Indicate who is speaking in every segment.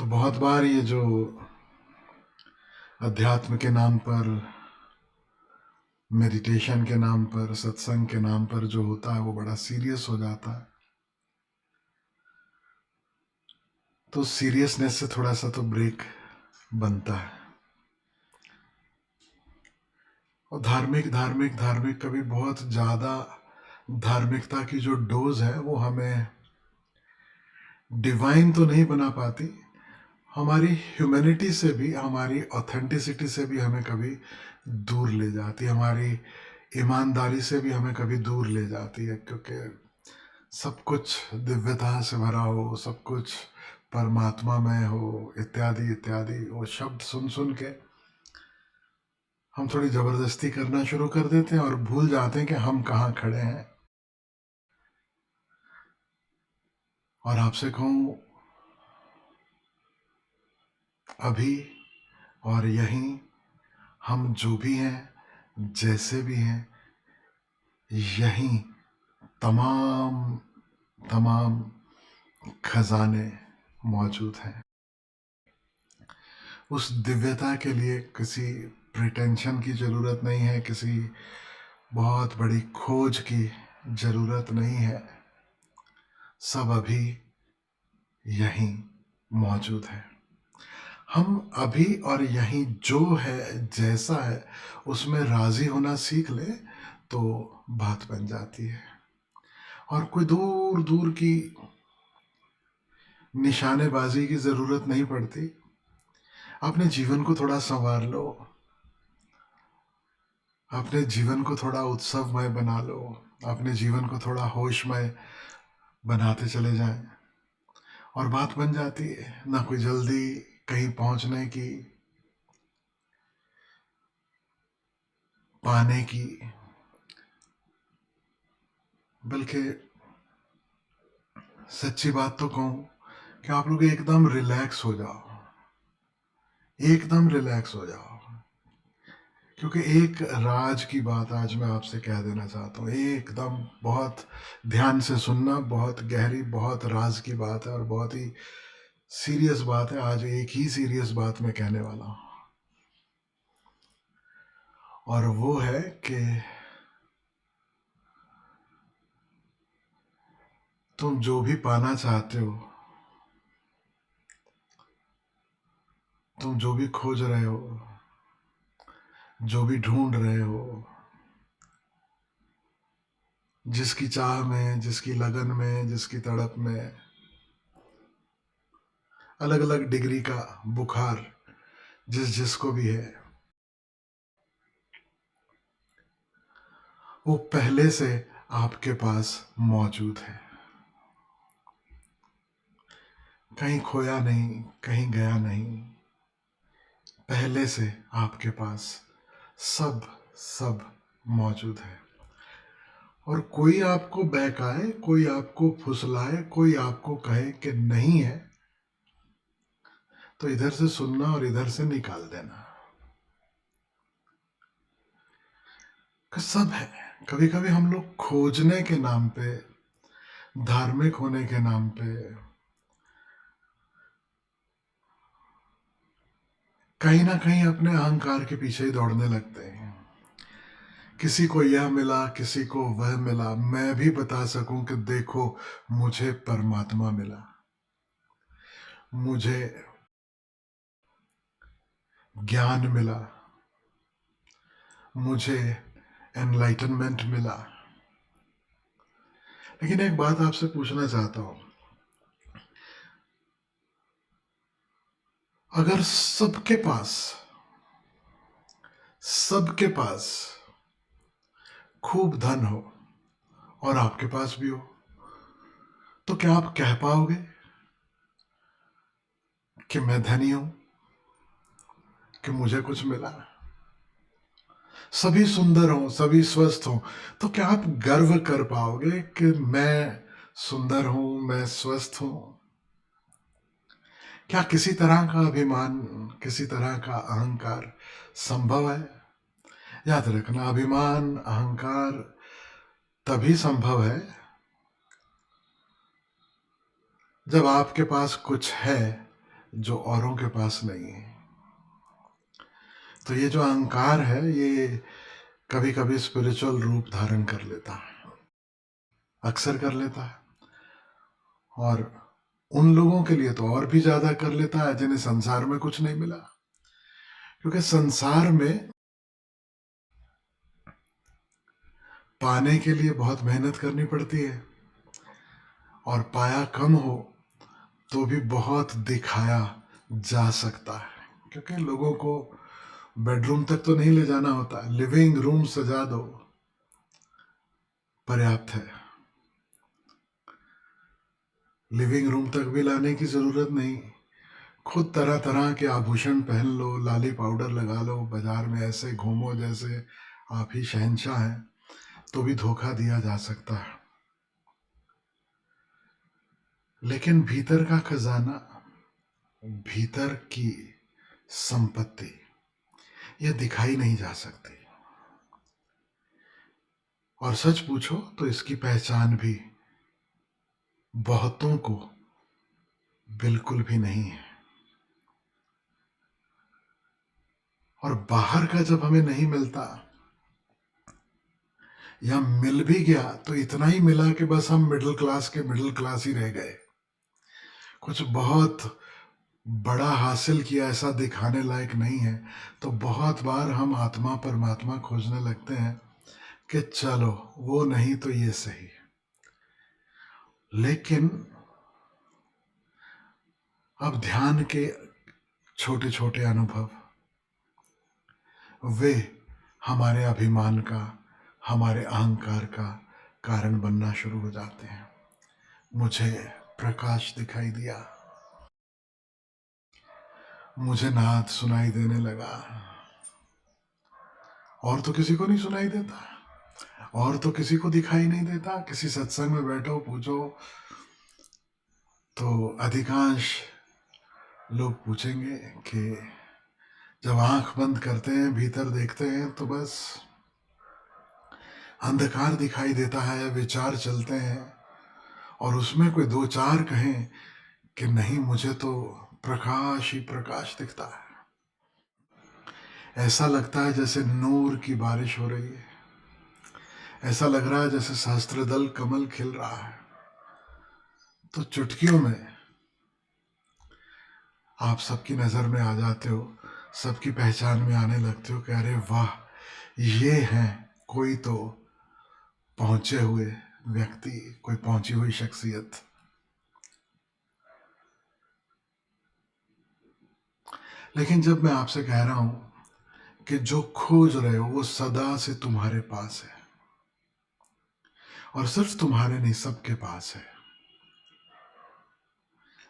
Speaker 1: तो बहुत बार ये जो अध्यात्म के नाम पर, मेडिटेशन के नाम पर, सत्संग के नाम पर जो होता है वो बड़ा सीरियस हो जाता है। तो सीरियसनेस से थोड़ा सा तो ब्रेक बनता है। और धार्मिक धार्मिक धार्मिक कभी बहुत ज़्यादा धार्मिकता की जो डोज है वो हमें डिवाइन तो नहीं बना पाती, हमारी ह्यूमैनिटी से भी, हमारी ऑथेंटिसिटी से भी हमें कभी दूर ले जाती है, हमारी ईमानदारी से भी हमें कभी दूर ले जाती है। क्योंकि सब कुछ दिव्यता से भरा हो, सब कुछ परमात्मा में हो, इत्यादि इत्यादि, वो शब्द सुन सुन के हम थोड़ी ज़बरदस्ती करना शुरू कर देते हैं और भूल जाते हैं कि हम कहाँ खड़े हैं। और आपसे कहूँ, अभी और यहीं हम जो भी हैं, जैसे भी हैं, यहीं तमाम तमाम खजाने मौजूद हैं। उस दिव्यता के लिए किसी प्रिटेंशन की ज़रूरत नहीं है, किसी बहुत बड़ी खोज की ज़रूरत नहीं है। सब अभी यहीं मौजूद है। हम अभी और यहीं जो है, जैसा है, उसमें राज़ी होना सीख ले तो बात बन जाती है। और कोई दूर दूर की निशानेबाजी की ज़रूरत नहीं पड़ती। अपने जीवन को थोड़ा संवार लो, अपने जीवन को थोड़ा उत्सवमय बना लो, अपने जीवन को थोड़ा होशमय बनाते चले जाएं और बात बन जाती है। ना कोई जल्दी कहीं पहुंचने की, पाने की, बल्कि सच्ची बात तो कहूं कि आप लोग एकदम रिलैक्स हो जाओ, एकदम रिलैक्स हो जाओ। क्योंकि एक राज की बात आज मैं आपसे कह देना चाहता हूँ, एकदम बहुत ध्यान से सुनना, बहुत गहरी, बहुत राज की बात है और बहुत ही सीरियस बात है। आज एक ही सीरियस बात मैं कहने वाला हूँ, और वो है कि तुम जो भी पाना चाहते हो, तुम जो भी खोज रहे हो, जो भी ढूंढ रहे हो, जिसकी चाह में, जिसकी लगन में, जिसकी तड़प में, अलग अलग डिग्री का बुखार जिस जिसको भी है, वो पहले से आपके पास मौजूद है। कहीं खोया नहीं, कहीं गया नहीं, पहले से आपके पास सब सब मौजूद है। और कोई आपको बहकाए, कोई आपको फुसलाए, कोई आपको कहे कि नहीं है, तो इधर से सुनना और इधर से निकाल देना कि सब है। कभी कभी हम लोग खोजने के नाम पे, धार्मिक होने के नाम पे, कहीं ना कहीं अपने अहंकार के पीछे ही दौड़ने लगते हैं। किसी को यह मिला, किसी को वह मिला, मैं भी बता सकूं कि देखो मुझे परमात्मा मिला, मुझे ज्ञान मिला, मुझे एनलाइटनमेंट मिला। लेकिन एक बात आपसे पूछना चाहता हूं, अगर सबके पास खूब धन हो और आपके पास भी हो, तो क्या आप कह पाओगे कि मैं धनी हूं, कि मुझे कुछ मिला? सभी सुंदर हों, सभी स्वस्थ हों, तो क्या आप गर्व कर पाओगे कि मैं सुंदर हूं, मैं स्वस्थ हूं? क्या किसी तरह का अभिमान, किसी तरह का अहंकार संभव है? याद रखना, अभिमान, अहंकार तभी संभव है जब आपके पास कुछ है जो औरों के पास नहीं है। तो ये जो अहंकार है, ये कभी कभी स्पिरिचुअल रूप धारण कर लेता है, अक्सर कर लेता है, और उन लोगों के लिए तो और भी ज्यादा कर लेता है जिन्हें संसार में कुछ नहीं मिला। क्योंकि संसार में पाने के लिए बहुत मेहनत करनी पड़ती है, और पाया कम हो तो भी बहुत दिखाया जा सकता है, क्योंकि लोगों को बेडरूम तक तो नहीं ले जाना होता, लिविंग रूम सजा दो, पर्याप्त है। लिविंग रूम तक भी लाने की जरूरत नहीं, खुद तरह तरह के आभूषण पहन लो, लाली पाउडर लगा लो, बाजार में ऐसे घूमो जैसे आप ही शहंशाह हैं, तो भी धोखा दिया जा सकता है। लेकिन भीतर का खजाना, भीतर की संपत्ति, यह दिखाई नहीं जा सकती। और सच पूछो तो इसकी पहचान भी बहुतों को बिल्कुल भी नहीं है। और बाहर का जब हमें नहीं मिलता, या मिल भी गया तो इतना ही मिला कि बस हम मिडिल क्लास के मिडिल क्लास ही रह गए। कुछ बहुत बड़ा हासिल किया ऐसा दिखाने लायक नहीं है। तो बहुत बार हम आत्मा परमात्मा खोजने लगते हैं कि चलो वो नहीं तो ये सही। लेकिन अब ध्यान के छोटे छोटे अनुभव, वे हमारे अभिमान का, हमारे अहंकार का कारण बनना शुरू हो जाते हैं। मुझे प्रकाश दिखाई दिया, मुझे नाद सुनाई देने लगा, और तो किसी को नहीं सुनाई देता, और तो किसी को दिखाई नहीं देता। किसी सत्संग में बैठो, पूछो तो अधिकांश लोग पूछेंगे कि जब आंख बंद करते हैं, भीतर देखते हैं, तो बस अंधकार दिखाई देता है, विचार चलते हैं, और उसमें कोई दो चार कहें कि नहीं, मुझे तो प्रकाश ही प्रकाश दिखता है। ऐसा लगता है जैसे नूर की बारिश हो रही है, ऐसा लग रहा है जैसे सहस्त्रदल कमल खिल रहा है। तो चुटकियों में आप सबकी नज़र में आ जाते हो, सबकी पहचान में आने लगते हो कि अरे वाह, ये हैं कोई तो पहुंचे हुए व्यक्ति, कोई पहुंची हुई शख्सियत। लेकिन जब मैं आपसे कह रहा हूं कि जो खोज रहे हो वो सदा से तुम्हारे पास है, और सिर्फ तुम्हारे नहीं, सबके पास है।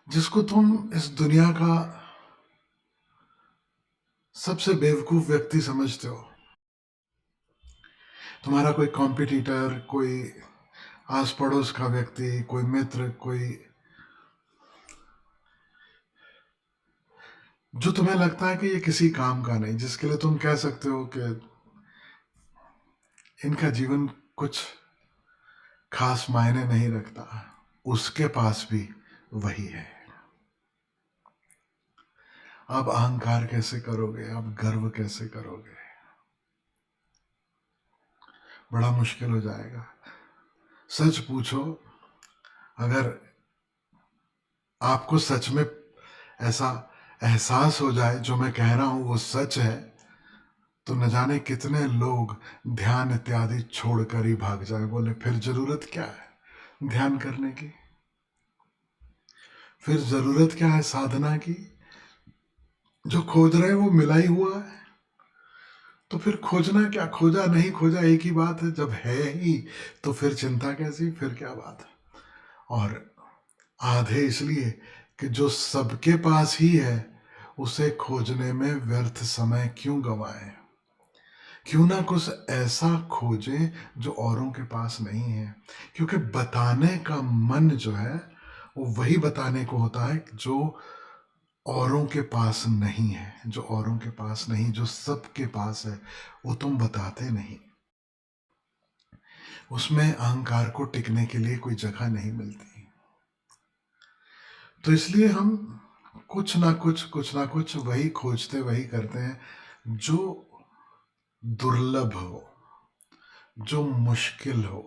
Speaker 1: जिसको तुम इस दुनिया का सबसे बेवकूफ व्यक्ति समझते हो, तुम्हारा कोई कॉम्पिटिटर, कोई आस पड़ोस का व्यक्ति, कोई मित्र, कोई जो तुम्हें लगता है कि ये किसी काम का नहीं, जिसके लिए तुम कह सकते हो कि इनका जीवन कुछ खास मायने नहीं रखता, उसके पास भी वही है। अब अहंकार कैसे करोगे, अब गर्व कैसे करोगे? बड़ा मुश्किल हो जाएगा। सच पूछो, अगर आपको सच में ऐसा एहसास हो जाए जो मैं कह रहा हूं वो सच है, तो न जाने कितने लोग ध्यान इत्यादि छोड़कर ही भाग जाए, बोले फिर जरूरत क्या है ध्यान करने की, फिर जरूरत क्या है साधना की, जो खोज रहे हैं वो मिला ही हुआ है, तो फिर खोजना क्या, खोजा नहीं खोजा एक ही बात है। जब है ही तो फिर चिंता कैसी, फिर क्या बात है। और आधे इसलिए कि जो सबके पास ही है, उसे खोजने में व्यर्थ समय क्यों गवाए। क्यों ना कुछ ऐसा खोजे जो औरों के पास नहीं है, क्योंकि बताने का मन जो है वो वही बताने को होता है जो औरों के पास नहीं है। जो औरों के पास नहीं, जो सबके पास है, वो तुम बताते नहीं। उसमें अहंकार को टिकने के लिए कोई जगह नहीं मिलती। तो इसलिए हम कुछ ना कुछ वही खोजते, वही करते हैं जो दुर्लभ हो, जो मुश्किल हो,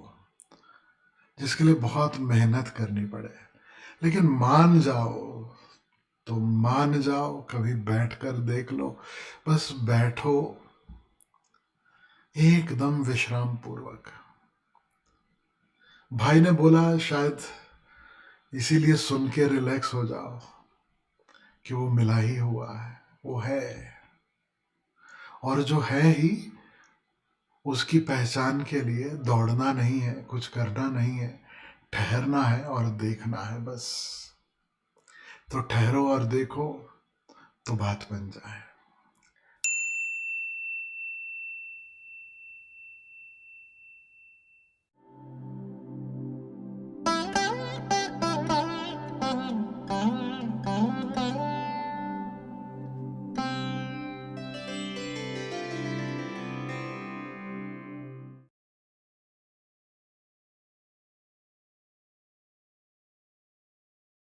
Speaker 1: जिसके लिए बहुत मेहनत करनी पड़े। लेकिन मान जाओ तो मान जाओ, कभी बैठकर देख लो, बस बैठो एकदम विश्राम पूर्वक। भाई ने बोला शायद इसीलिए सुन के रिलैक्स हो जाओ कि वो मिला ही हुआ है, वो है, और जो है ही उसकी पहचान के लिए दौड़ना नहीं है, कुछ करना नहीं है, ठहरना है और देखना है बस। तो ठहरो और देखो तो बात बन जाए।